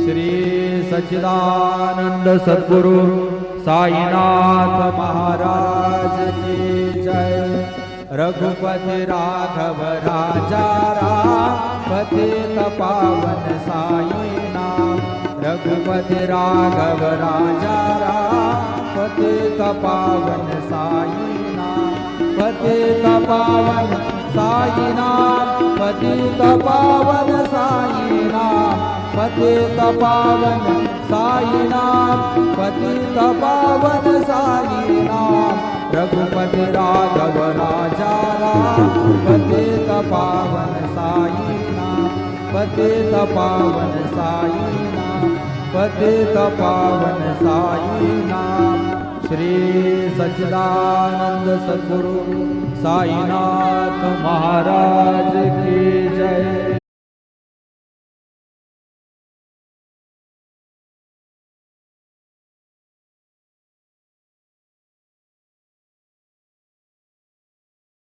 श्री सच्चिदानंद सद्गुरु साईनाथ महाराज की जय। रघुपति राघव राजा राम पतित पावन साई नाम। रघुपति राघव राजा राम पतित पावन साई नाम। पतित पावन साई नाम। पतित पावन साई नाम। पतित पावन साई नाम। पतित पावन साई नाम। रघुपति राघव राजा राम पतित पावन साई नाम। पतित पावन साई नाम। पतित पावन साई नाम। श्री सच्चिदानंद सद्गुरु साईनाथ महाराज की जय।